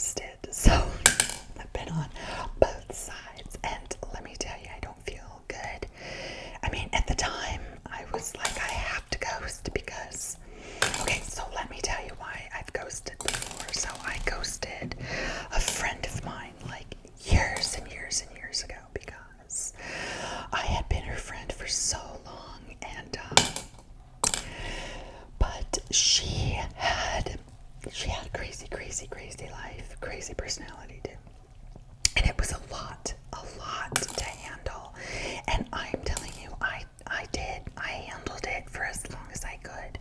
ghosted. So I've been on both sides, and let me tell you, I don't feel good. I mean, at the time, I was like, I have to ghost because, okay, so let me tell you why I've ghosted before. So I ghosted a friend of mine like years and years and years ago because I had been her friend for so long, and but she had crazy life, crazy personality too. And it was a lot to handle. And I'm telling you, I handled it for as long as I could.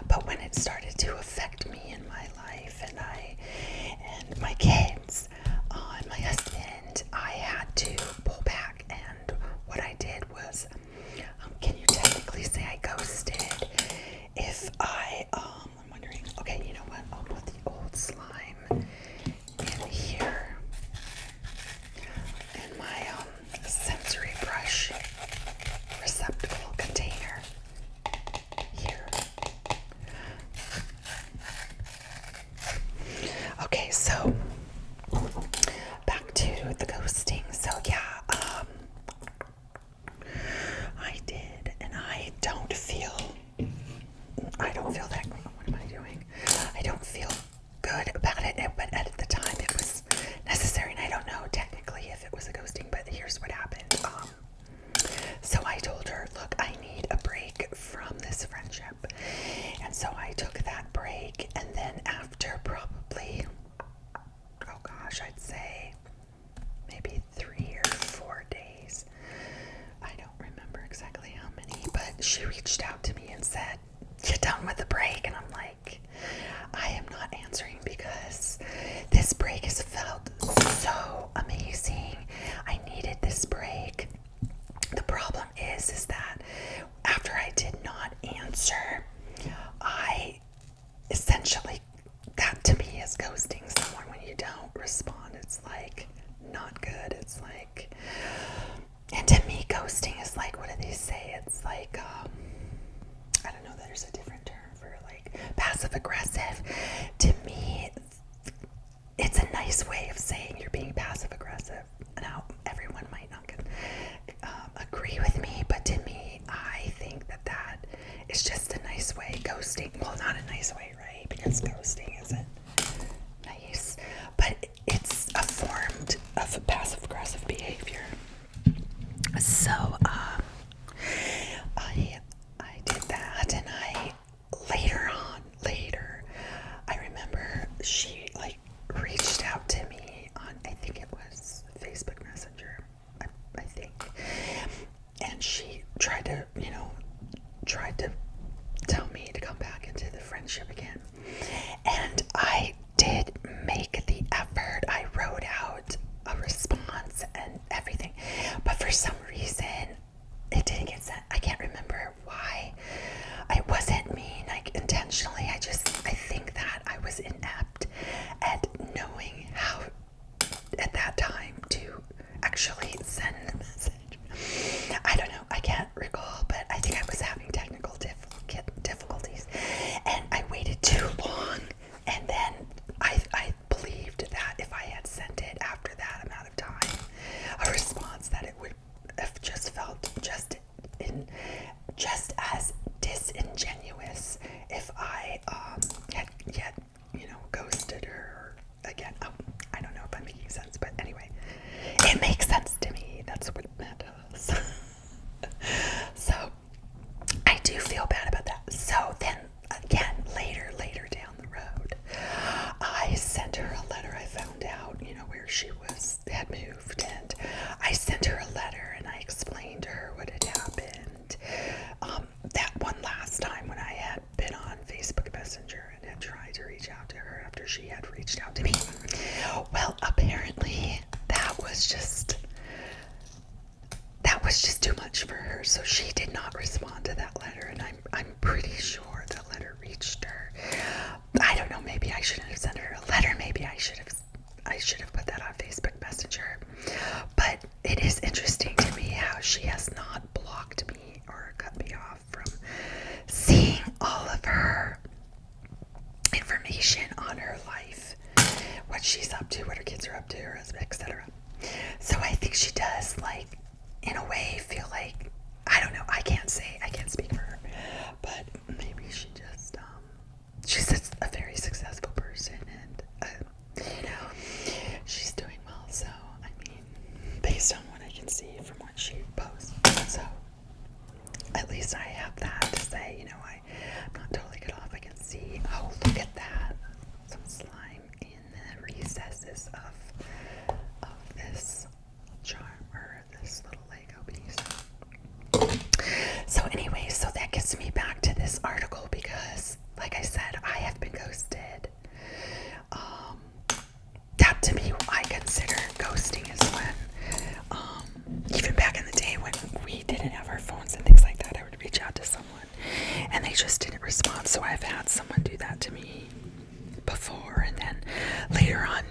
But when it started to affect me in my life and my kids, and my husband, I had to pull back. And what I did was, can you technically say I ghosted? If I'm wondering, okay, you know what? I'll put the old slime in here. In my sensory brush receptacle container here. Okay, so back to the ghosting. So yeah, I did, and I don't feel that. What am I doing? I don't feel good about it, but at the time it was necessary, and I don't know technically if it was a ghosting, but here's what happened. So I told her, look, I need a break from this friendship, and so I took that break, and then after probably, oh gosh, I'd say maybe 3 or 4 days, I don't remember exactly how many, but she reached out to me and said, "You done with the break?" And I'm like, I am not answering because this break has felt so amazing. I needed this break. The problem is that after I did not answer, I essentially, that to me is ghosting someone. When you don't respond, it's like not good. It's like, and to me, ghosting is like, what do they say? It's like, I don't know, there's a different term for like passive aggressive. To me, it's a nice way of saying you're being passive aggressive. Now, everyone might not agree with me, but to me, I think that is just a nice way. Ghosting, well, not a nice way, right? Because ghosting isn't nice, but it's a form of passive aggressive behavior. So, I did that, and later, I remember she like reached out to me on, I think it was Facebook Messenger, I think, and she tried to tell me to come back into the friendship again, and I did make the effort. I wrote out a response and everything, but for some reason it didn't get sent. I can't remember why. I wasn't mean, like intentionally. I think that I was inept at knowing how at that time to actually send the message. I don't know, I can't recall, but I think I was having technical difficulties, and I waited too long, and then I believed that if I had sent it after that amount of time, a response, that it would have just felt just as disingenuous if I had ghosted her again. I don't know if I'm making sense, but anyway, it makes sense to me. That's what that does. So I do feel bad about that. So then again, later down the road, I sent her a letter. I found out, where she had moved, and I sent her a letter, and I explained to her what had happened. That one last time when I had been on Facebook Messenger and had tried to reach out to her after she had reached out to me. Well, apparently that was just too much for her, so she did not respond to that letter, and I'm pretty sure the letter reached her. I don't know, maybe I shouldn't have sent her a letter, maybe I should have put that on Facebook Messenger. But it is interesting to me how she has not blocked me or cut me off from seeing all of her information on her life, what she's up to, what her kids are up to, her husband, etc. So I think she does, like, in a way, feel like, I don't know, I can't speak for her, but maybe she just, she's a very successful person, and, she's doing well, so, I mean, based on what I can see from what she posts, so, at least I have that to say, I'm not totally cut off. I can see, oh, look at that, some slime in the recesses of this charm, or this little Lego piece. So anyway, so that gets me back to this article because, like I said, I have been ghosted. That to me, I consider ghosting is when, even back in the day when we didn't have our phones and things like that, I would reach out to someone and they just didn't respond. So I've had someone do that to me before, and then later on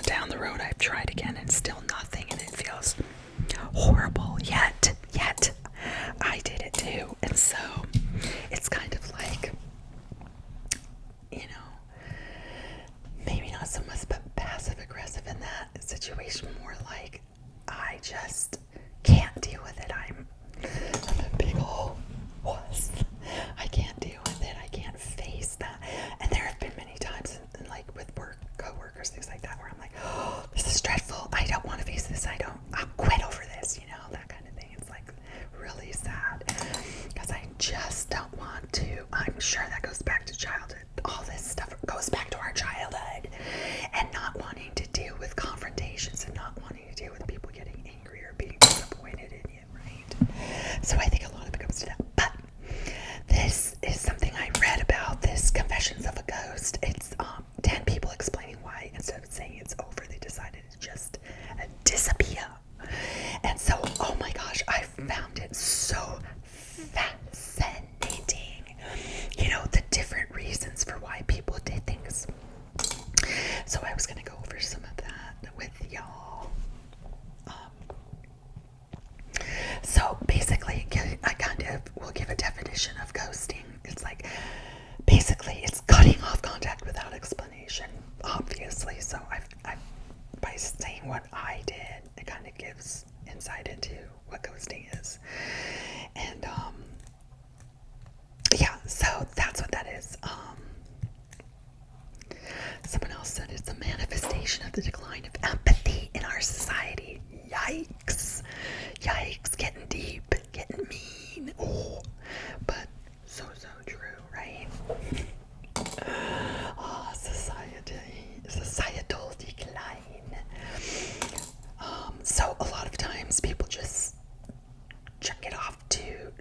down the road I've tried again and still nothing, and it feels horrible. Yet I did it too, and so it's kind of like, maybe not so much passive aggressive in that situation, more like I just can't deal with it. I'm a big old wuss. I can't deal with it. I can't face that. And there have been many times, like with work, co-workers, things like that, where I'm like, oh, this is dreadful. I don't want to face this. I'll quit over this, that kind of thing. It's like really sad because I just don't want to. I'm sure that goes back to childhood. All this stuff goes back to our childhood, and not wanting to deal with confrontations and not wanting to deal with people getting angry or being disappointed in you, right? So I think a lot of it comes to that. But this is something I read about, this Confessions of a Ghost. It's 10 people explaining why, instead of saying it's over, they decided to just disappear. And so, oh my gosh, I found it so fascinating. The different reasons for why people did things. So I was going to go over some of that with y'all. So basically, I kind of will give a definition of ghosting. It's like, basically, it's cutting off contact without explanation, obviously. So I by saying what I did, it kind of gives insight into what ghosting is. And, yeah, so that's what that is. Someone else said it's a manifestation of the decline of empathy in our society. Yikes. Yikes. Getting deep. Getting mean. Oh, but so true, right? Oh, societal decline. So a lot of times people just check it off to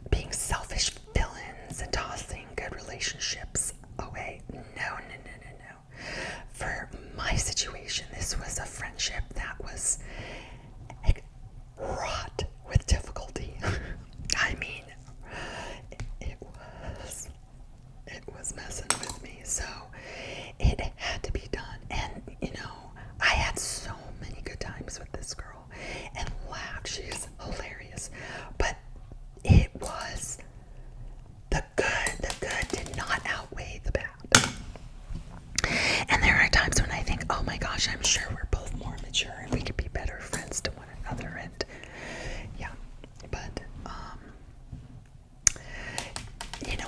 being selfish villains and tossing good relationships away. No. For my situation, this was a friendship that was wrought with difficulty. I mean, it was messing with me, so it had to be done. And I had so many good times with this girl and laughed. She's hilarious, but it was the good did not outweigh the bad. And there are times when I think, oh my gosh, I'm sure we're both more mature and we could be better friends to one another. And yeah, but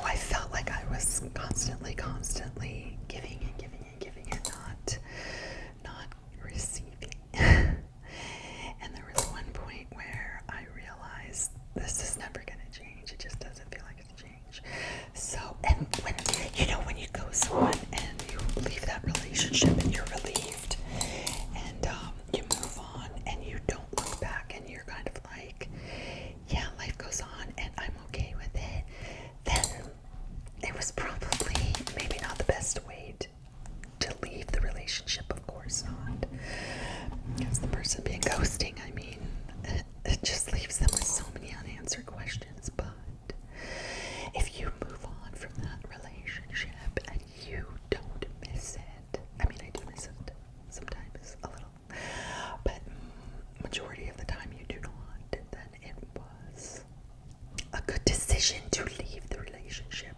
I felt like I was constantly giving and not receiving. And there was one point where I realized this is never going to change. It just doesn't feel like it's changed. So, and when you go someone and you leave that relationship and you're relieved and you move on and you don't look back and you're kind of like, yeah, life goes on and I'm okay with it, then it was probably maybe not the best way to leave the relationship. Of course not, because the person being ghosting, I mean, it just leaves them with so many unanswered questions. But if you move on from that relationship and you don't miss it, I mean, I do miss it sometimes a little, but majority of the time you do not, then it was a good decision to leave the relationship.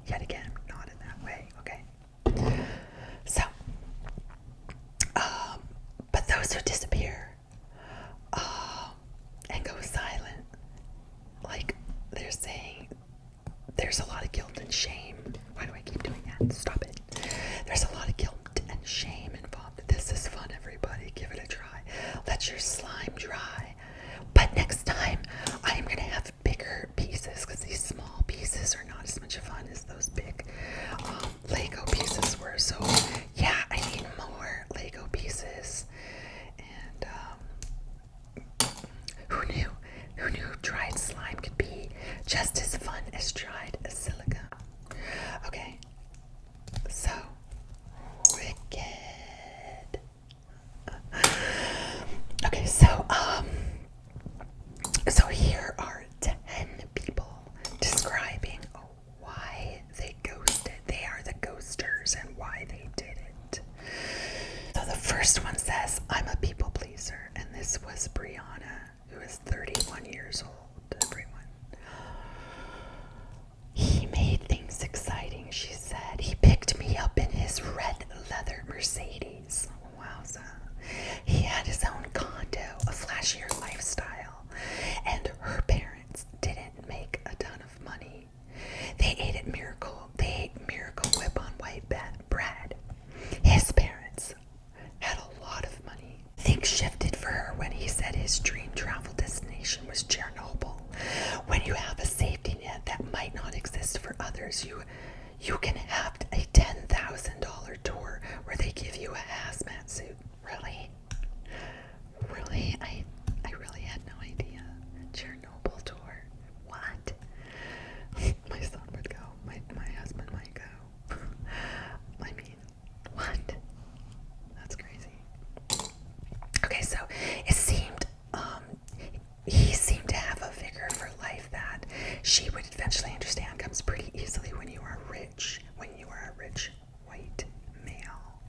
Yet again, not in that way, okay? So, those who disappear and go silent, like they're saying, there's a lot of guilt and shame. Why do I keep doing that? Stop it. There's a lot of guilt and shame involved. This is fun, everybody. Give it a try. Let your slime dry. But next time, I'm going to have bigger pieces because these small pieces are not as much fun as those big Lego pieces were. So, yeah, I need more Lego pieces. And who knew? Who knew dried slime could be just as fun as dried silica? Okay, so wicked. Okay, so here are 10 people describing why they ghosted. They are the ghosters and why they did it. So the first one says, I'm a people pleaser, and this was Brianna, who is 31 years old. Everyone. He made things exciting, she said. He picked me up in his red leather Mercedes. Wowza. He had his own condo, a flashier lifestyle, and her parents didn't make a ton of money. They ate Miracle Whip on white bread. His parents had a lot of money. Things shifted for her when he said his dream travel destination was Chernobyl. When you have a safety net that might not exist for others, you can have a $10,000 tour where they give you a hazmat suit. Really? Really? I really had no idea. Chernobyl tour. What? My son would go. My husband might go. I mean, what? That's crazy. Okay, so it seemed he seemed to have a vigor for life that she would eventually understand comes pretty easily when you are rich white male.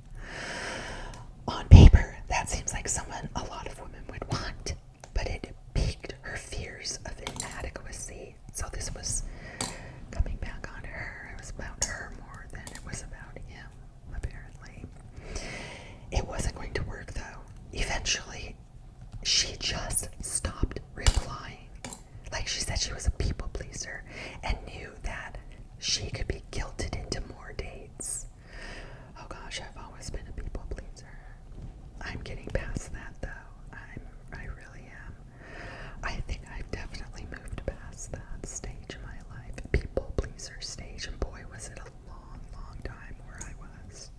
On paper, that seems like someone a lot of women would want, but it piqued her fears of inadequacy. So this was coming back on her. It was about her more than it was about him, apparently. It wasn't going to work, though. Eventually, she just stopped replying. Like she said, she was a people pleaser and knew that she could be guilted into more dates. Oh gosh, I've always been a people pleaser. I'm getting past that, though. I really am. I think I've definitely moved past that stage in my life, people pleaser stage, and boy, was it a long, long time where I was.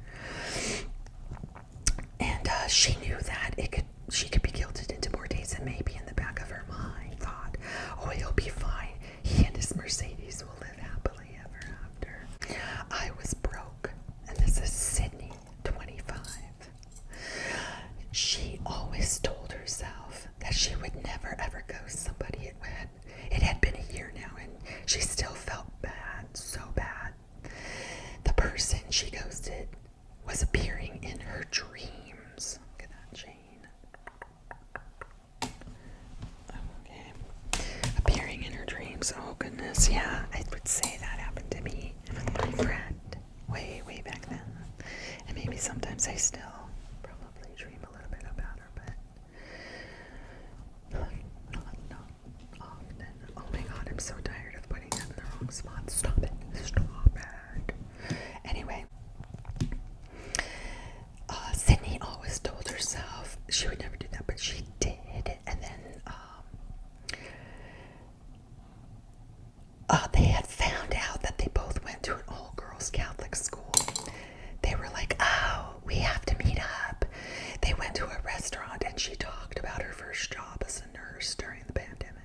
And she knew that she could be guilted into more dates, and maybe in the back of her mind thought, oh, he'll be fine. He and his Mercedes will live happily ever after. I was broke, and this is Sydney, 25. She always told herself that she would never ever ghost somebody. It had been a year now, and she still felt bad, so bad. The person she ghosted was appearing in her dreams. Look at that chain. Okay. Appearing in her dreams. Oh goodness, yeah, I would say that happened to me with my friend way back then. And maybe sometimes I still probably dream a little bit about her, but not often. Oh my god, I'm so tired of putting that in the wrong spot. Stop it. Stop it. Anyway, Sydney always told herself she would never do that, but she did. And then they had found out that they both went to an all-girls Catholic school. They were like, oh, we have to meet up. They went to a restaurant, and she talked about her first job as a nurse during the pandemic.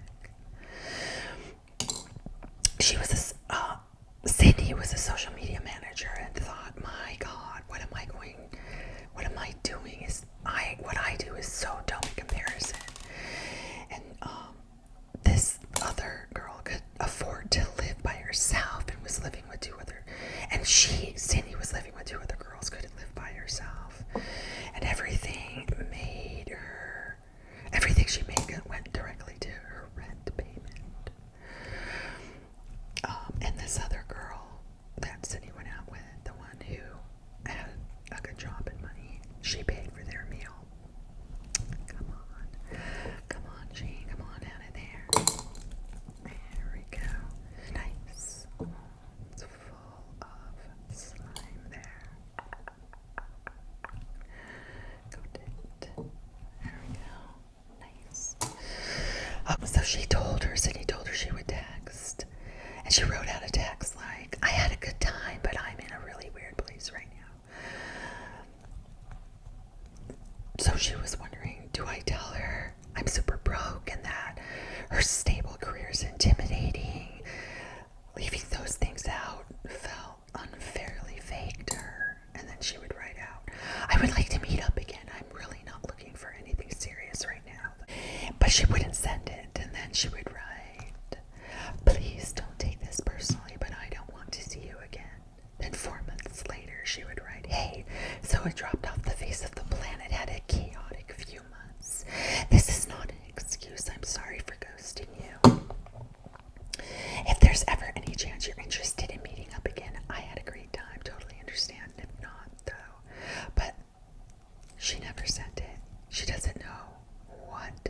Sydney was a social media manager and thought, my God, what am I doing? What I do is so dumb in comparison. And this other girl could afford to live by herself and was living with Sydney was living with two other girls, couldn't live by herself. And everything she made went directly to she told her, Sydney told her she would text. And she wrote out a text like, I had a good time, but I'm in a really weird place right now. So she was wondering, do I tell her I'm super broke and that her stable career is intimidating? Leaving those things out felt unfairly vague to her. And then she would write out, I would like to meet up again. I'm really not looking for anything serious right now. But she wouldn't send it. And then she would write, please don't take this personally, but I don't want to see you again. Then 4 months later, she would write, hey, so it dropped off the face of the planet, had a chaotic few months. This is not an excuse. I'm sorry for ghosting you. If there's ever any chance you're interested in meeting up again, I had a great time. Totally understand. If not, though. But she never sent it. She doesn't know what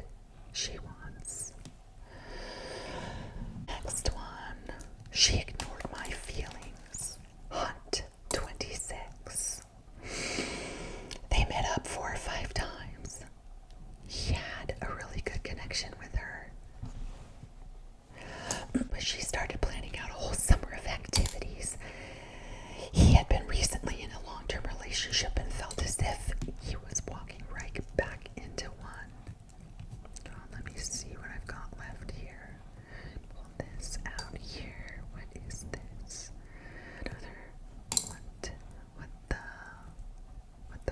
she wants. Next one. She ignored my feelings. Hunt 26. They met up 4 or 5 times. He had a really good connection with her. But she started planning out a whole summer of activities. He had been recently in a long-term relationship and felt as if he was walking right back into one. Let me see what I've got left here. Pull this out here. What is this?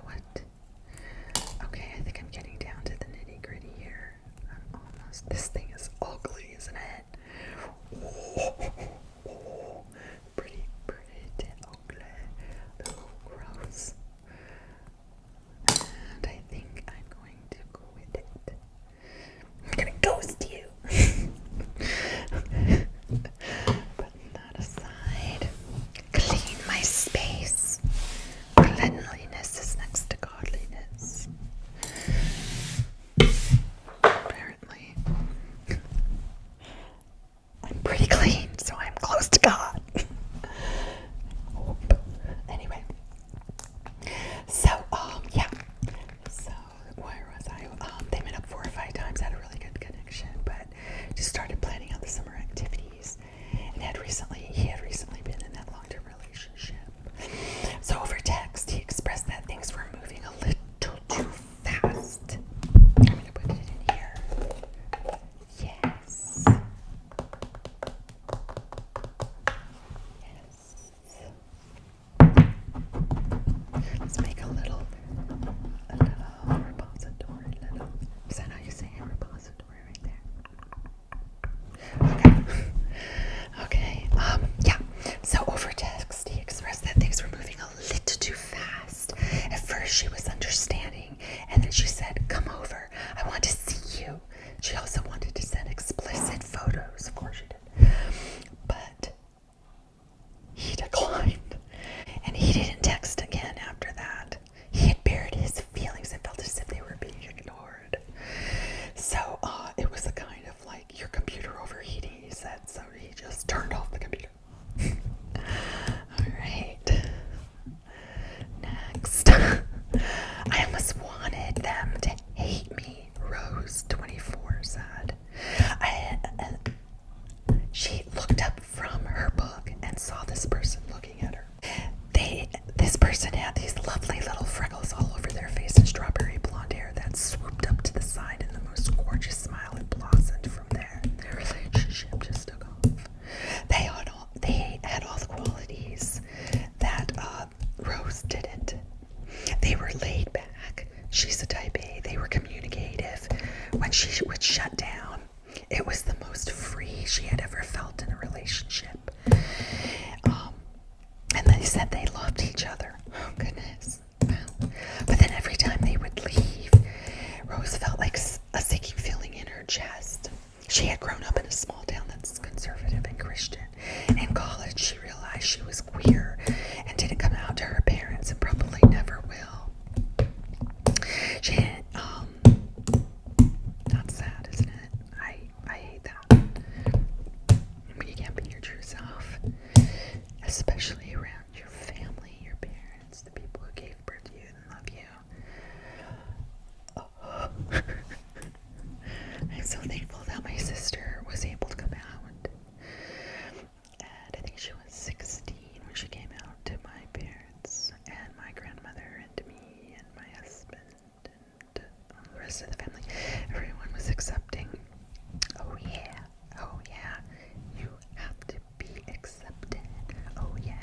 What? Okay, I think I'm getting down to the nitty-gritty here. I'm almost. This thing is ugly, isn't it? Oh, pretty ugly. Oh, gross. And I think I'm going to go with it. I'm gonna ghost you. Putting that aside. Clean my space. Cleanliness is next to godliness. Apparently. I'm pretty clean, so I'm close to God. Anyway. So, yeah. So, where was I? They met up 4 or 5 times, had a really good connection, but just started planning out the summer activities. And he had recently been in that long-term relationship. So over text, he expressed that things were moving a little too fast. I'm going to put it in here. Yes. Let's make a little repository. Is that how you say a repository right there? Okay. Yeah. So over text, he expressed that things were moving a little too fast. At first, she was understanding, and then she said, "Come over. I want to see you." She also wanted to send explicit photos. Of course, she did. But he declined, and he didn't text again after that. He had buried his feelings and felt as if they were being ignored. So it was a kind of like your computer overheating, he said. So he just turned off the computer. All right. Next. I almost wanted them to hate me, Rose 24 said. She looked up from her book and saw this person looking at her. This person had these lovely little freckles all over their face and strawberry blonde hair that swooped up to the side, and the most gorgeous smile had blossomed from there. Their relationship just took off. They had all the qualities that Rose didn't. They were laid back. She's a type A. They were communicative. When she would shut down, it was the most free she had ever felt in a relationship. And they said they loved each other. Oh, goodness. Wow. But then every time they would leave, Rose felt like a sinking feeling in her chest. She had grown up in a small town that's conservative and Christian. In college, she realized she was queer and didn't come out to her parents and probably never will. She didn't, that's sad, isn't rest of the family. Everyone was accepting. Oh yeah, oh yeah, you have to be accepted. Oh yeah,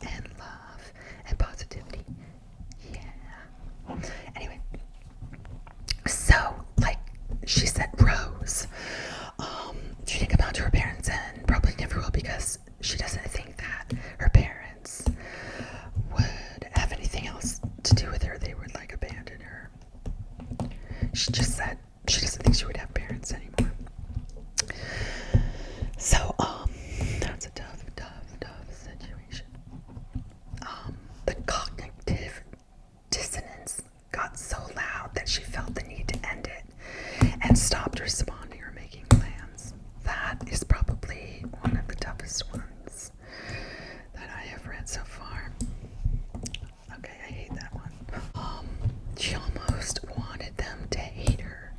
and love and positivity. Yeah. Anyway, so like she said, Rose, she didn't come out to her parents and probably never will because she doesn't think that her parents would have anything else to do with her. They would like abandon her. She just said she doesn't think she would have parents anymore. So, that's a tough situation. The cognitive dissonance got so loud that she felt the need to end it and stopped responding or making plans. That is probably one of the toughest ones that I have read so far. Okay, I hate that one. She almost wanted them to hate her.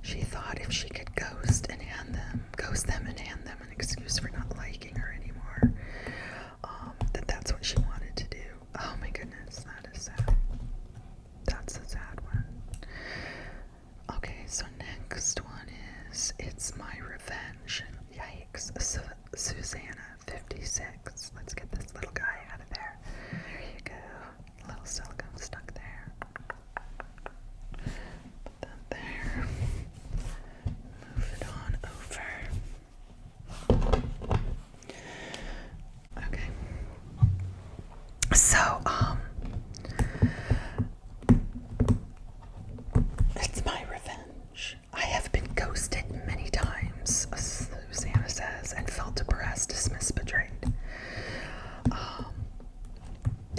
She thought if she could ghost them and hand them an excuse for not liking her anymore, that's what she wanted to do. Oh my goodness, that is sad. That's a sad one. Okay, so next one is It's My Revenge. Yikes. Susanna, 56. Let's get this little guy out of there. There you go. A little silicone stuck there. Put that there. Move it on over. Okay. So, it's my revenge. I have been ghosted many times, Susanna says, and felt depressed, dismissed, betrayed.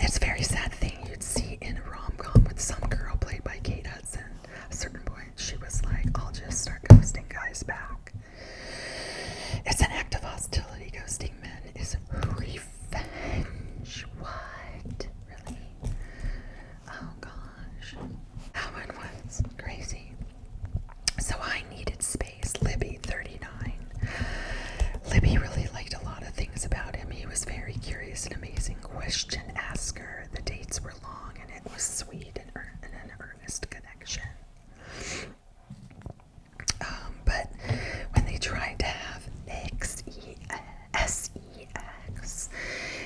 It's a very sad thing you'd see in a rom-com with some girl played by Kate Hudson. At a certain point, she was like, I'll just start ghosting guys back. It's an act of hostility. Ghosting men is revenge. What? Really? Oh gosh. That one was crazy. So I needed space. Libby, 39. Libby really liked a lot of things about him. He was very curious and amazing question asker. The dates were long and it was sweet and an earnest connection. But when they tried to have sex,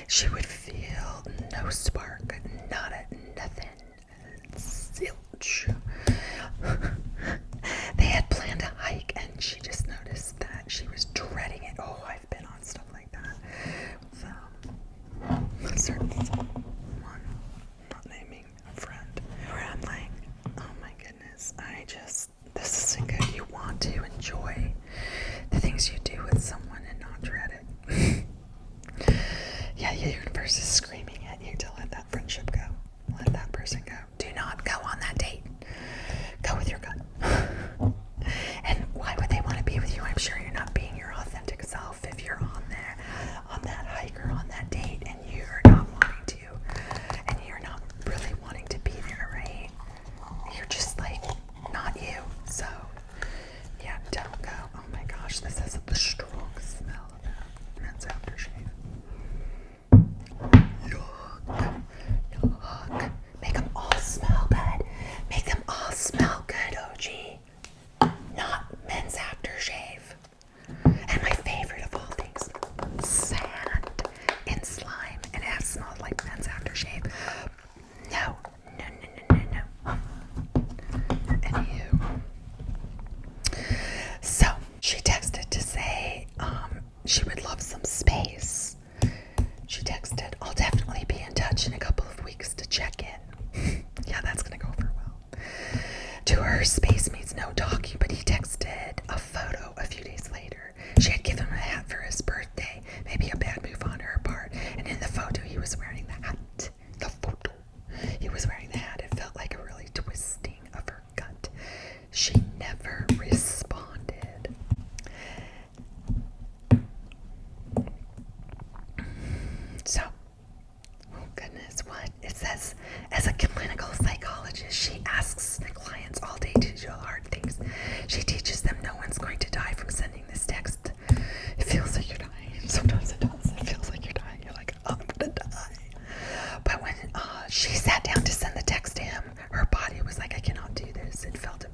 she would feel no spark, nothing, zilch. They had planned a hike and she just noticed that she was dreading it. Oh, I've been on stuff like that. So, a certain one, not naming a friend, where I'm like, oh my goodness, this isn't good. You want to enjoy the things you do with someone and not dread it. Yeah, the universe is screaming at you to let that friendship go. Let that person go. Do not go on that date. Go with your gut. And why would they want to be with you? I'm sure you're not being your authentic self if you're on that hike or on that date and you're not wanting to, and you're not really wanting to be there, right? You're just like not you. So yeah, don't go. Oh my gosh, this has the strong smell of that men's aftershave. Yuck. Make them all smell good. Make them all smell good, OG. Not men's aftershave. And my favorite of all things, sand and slime. And it has smelled like men's aftershave. No. Anywho. So, she texted to say she would love some space. She texted, I'll definitely be in touch in a couple of weeks to check in. Yeah, that's gonna go over well. To her, space means no talking, but he texted a photo a few days later. She had given him a hat for his birthday, maybe a bad move on her part, and in the photo he was wearing the hat. The photo. He was wearing the hat. It felt like a really twisting of her gut. She never responded. So, oh goodness, what? It says, as a clinical psychologist, she asks the clients all day to do hard things. She teaches them no one's going to die from sending this text. It feels like you're dying. Sometimes it does. It feels like you're dying. You're like, oh, I'm gonna die. But when she sat down to send the text to him, her body was like, I cannot do this. It felt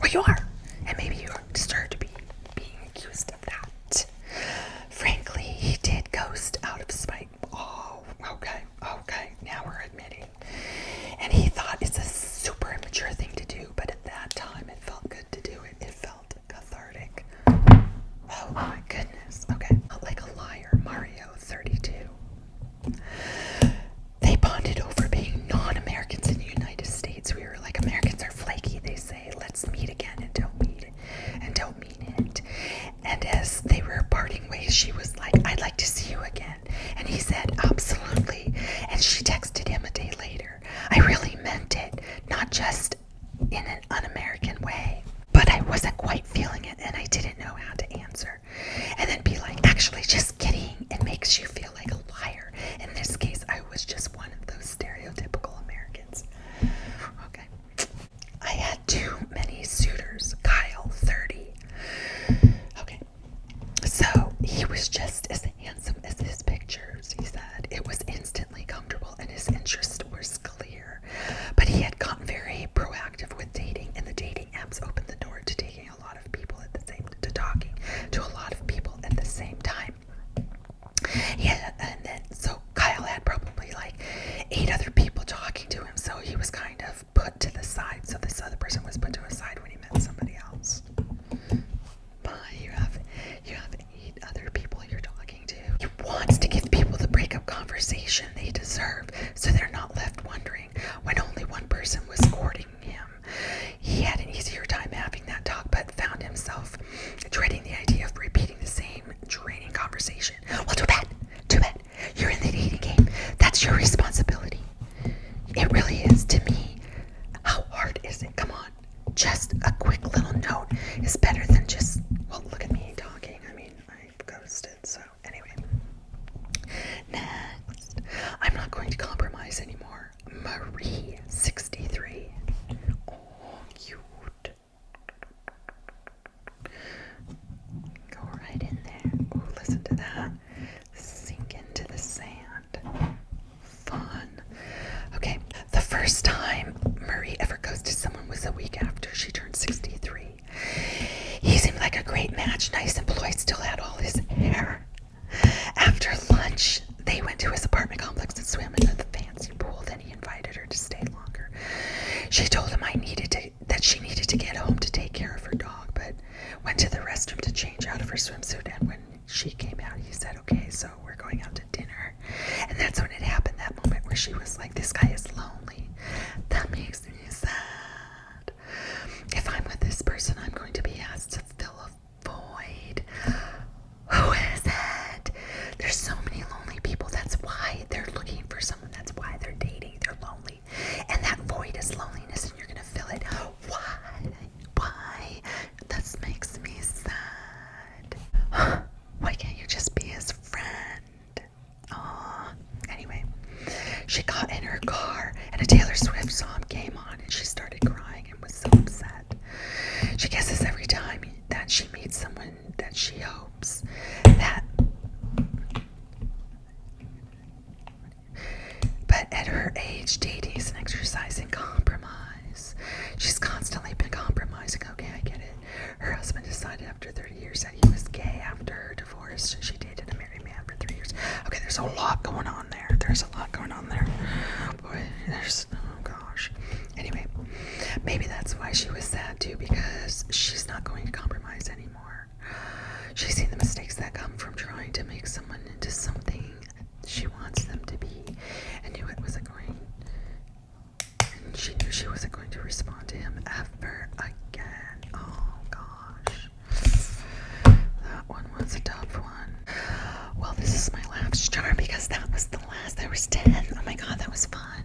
Well, you are. And maybe you deserve to be being accused of that. Frankly, he did ghost out of spite. Oh, okay. Now we're admitting. And he thought it's a super immature thing to do, but at that time it felt good to do it. It felt cathartic. Oh my goodness. Okay. Like a liar, Mario 32. They bonded over being non-Americans in the United States. We were like, Americans are flaky. They say, let's meet again and don't mean it. And as they were parting ways, she was like, I'd like to see you again. And he said, absolutely. And she texted him a day later, I really meant it, not just in an un-American way. But I wasn't quite feeling it, and I didn't know how to answer. And then be like, actually, just kidding. It makes you feel like a liar. In this case, I was just one of those stereotypical Americans. Okay. I had too many suitors. Kyle, 30. Okay. So he was just as handsome as his pictures, he said. It was instantly comfortable, and his interest was clear. But he had gotten very proactive with dating, and the dating apps opened the door to taking a lot of people at the same to talking to a lot of people at the same time. Yeah, and then so Kyle had probably like 8 other people talking to him, so he was kind of put to the side. So this other person was put to the side when he met somebody else. But you have 8 other people you're talking to. He wants to give people the breakup conversation they deserve, so they're not left wondering when only one person was courting him. He had an easier time having that talk, but found himself dreading the idea of repeating the same draining conversation. Well, too bad. You're in the dating game. That's your responsibility. It really is. To me, how hard is it? Come on. Just a quick little note is better than just, well, look at me talking. I mean, I ghosted, so anyway. Next. I'm not going to compromise anymore. Marie, 63. Oh, cute. Go right in there. Oh, listen to that. Sink into the sand. Fun. Okay, the first time Marie ever ghosted someone was a week after she turned 63. He seemed like a great match, nice employee, still had all his hair. After lunch, they went to his apartment complex and swam into the fancy pool. Then he invited her to stay longer. She told him that she needed to get home to take care of her dog, but went to the restroom to change out of her swimsuit. And when she came out, he said, okay, so we're going out to dinner. And that's when it happened, that moment where she was like, this guy is lonely. That makes me sad. If I'm with this person, I'm going to be asked to fill a void. Who is it? There's so many lonely people. That's why they're looking for someone. That's why they're dating. They're lonely. And that void is loneliness, and you're going to fill it. Why? That makes me sad. Why can't you just be his friend? Aw. Anyway, she got in her car, and a Taylor Swift song came on, and she started crying and was so upset. She guesses every time that she meets someone that she hopes that. But at her age, dating is an exercise in compromise. She's constantly been compromising. Okay, I get it. Her husband decided after 30 years that he was gay after her divorce, and she dated a married man for 3 years. Okay, there's a lot going on there. Boy, oh gosh. Anyway, maybe that's why she was sad too, because she's not going to compromise anymore. She's seen the mistakes that come from trying to make someone into something she wants them to be, and knew it wasn't going. And she knew she wasn't going to respond to him ever again. Oh gosh, that one was a tough one. Well, this is my last jar because that was the last. There was 10. Oh my god, that was fun.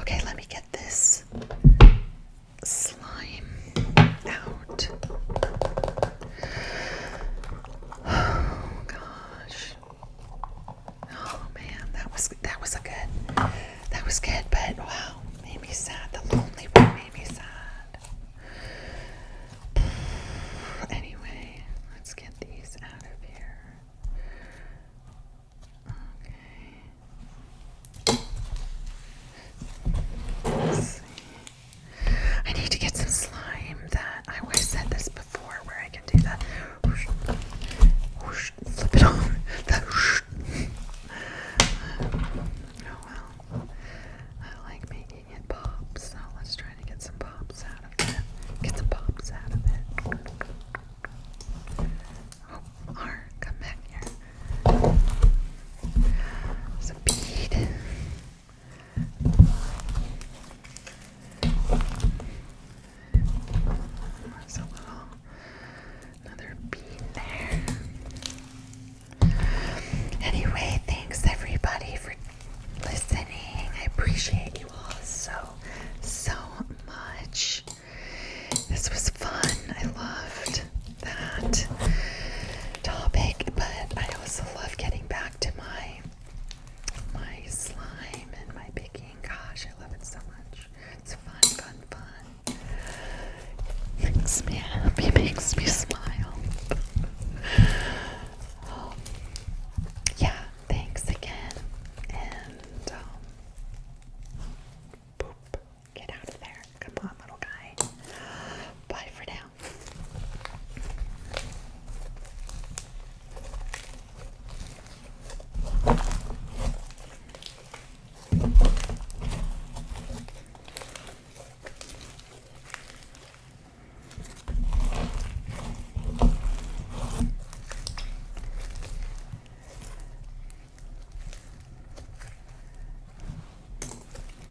Okay, let me